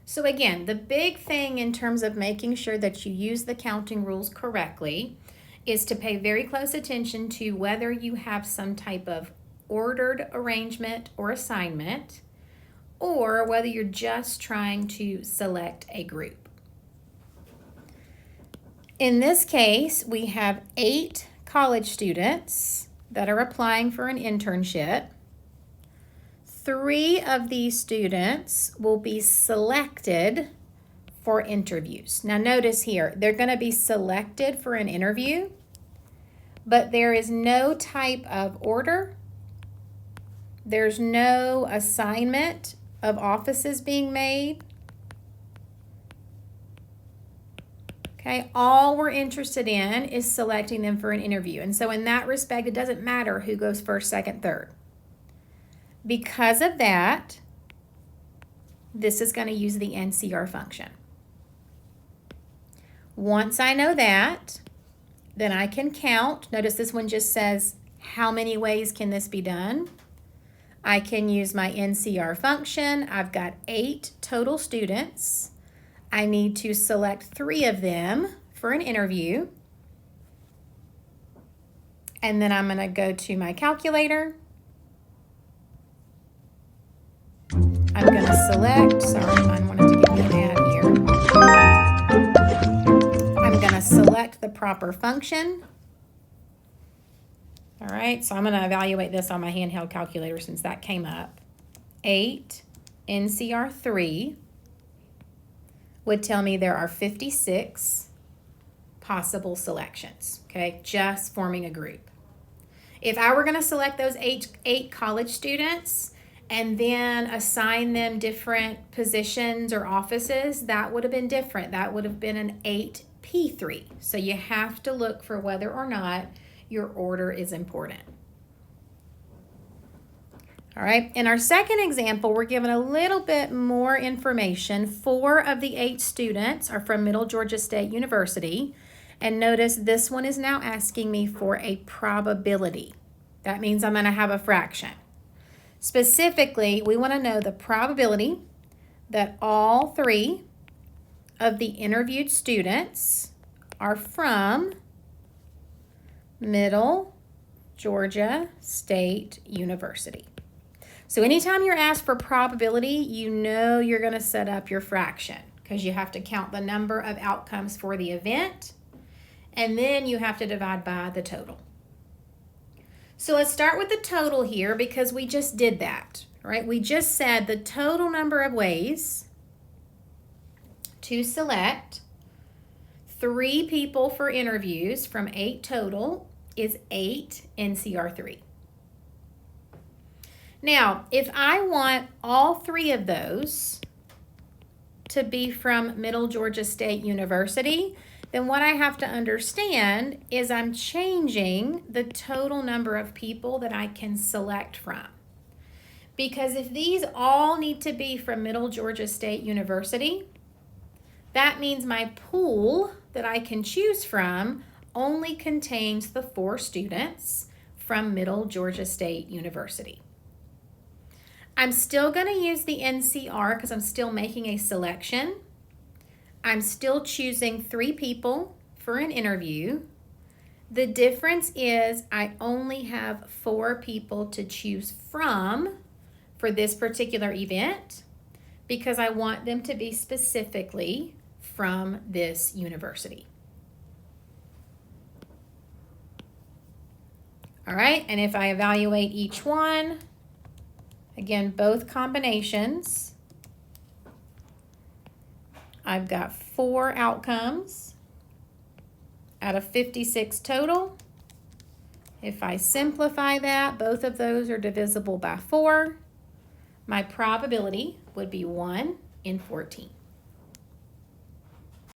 So again, the big thing in terms of making sure that you use the counting rules correctly is to pay very close attention to whether you have some type of ordered arrangement or assignment, or whether you're just trying to select a group. In this case, we have 8 college students that are applying for an internship. 3 of these students will be selected for interviews. Now notice here, they're going to be selected for an interview, but there is no type of order. There's no assignment of offices being made. Okay, all we're interested in is selecting them for an interview. And so in that respect, it doesn't matter who goes first, second, third. Because of that, this is going to use the NCR function. Once I know that, then I can count. Notice this one just says, how many ways can this be done? I can use my NCR function. I've got 8 total students. I need to select 3 of them for an interview. And then I'm going to go to my calculator. I'm going to select, sorry, mine wanted to give me an ad here. I'm going to select the proper function. All right, so I'm going to evaluate this on my handheld calculator since that came up. 8 NCR 3 would tell me there are 56 possible selections, okay, just forming a group. If I were going to select those 8 college students and then assign them different positions or offices, that would have been different. That would have been an 8P3. So you have to look for whether or not your order is important. All right, in our second example, we're given a little bit more information. 4 of the 8 students are from Middle Georgia State University. And notice this one is now asking me for a probability. That means I'm going to have a fraction. Specifically, we want to know the probability that all 3 of the interviewed students are from Middle Georgia State University. So anytime you're asked for probability, you know you're going to set up your fraction because you have to count the number of outcomes for the event, and then you have to divide by the total. So let's start with the total here because we just did that, right? We just said the total number of ways to select 3 people for interviews from 8 total is 8 NCR3. Now, if I want all 3 of those to be from Middle Georgia State University, then what I have to understand is I'm changing the total number of people that I can select from. Because if these all need to be from Middle Georgia State University, that means my pool that I can choose from only contains the 4 students from Middle Georgia State University. I'm still going to use the NCR because I'm still making a selection. I'm still choosing 3 people for an interview. The difference is I only have 4 people to choose from for this particular event because I want them to be specifically from this university. All right, and if I evaluate each one, again, both combinations, I've got 4 outcomes out of 56 total. If I simplify that, both of those are divisible by 4. My probability would be 1 in 14.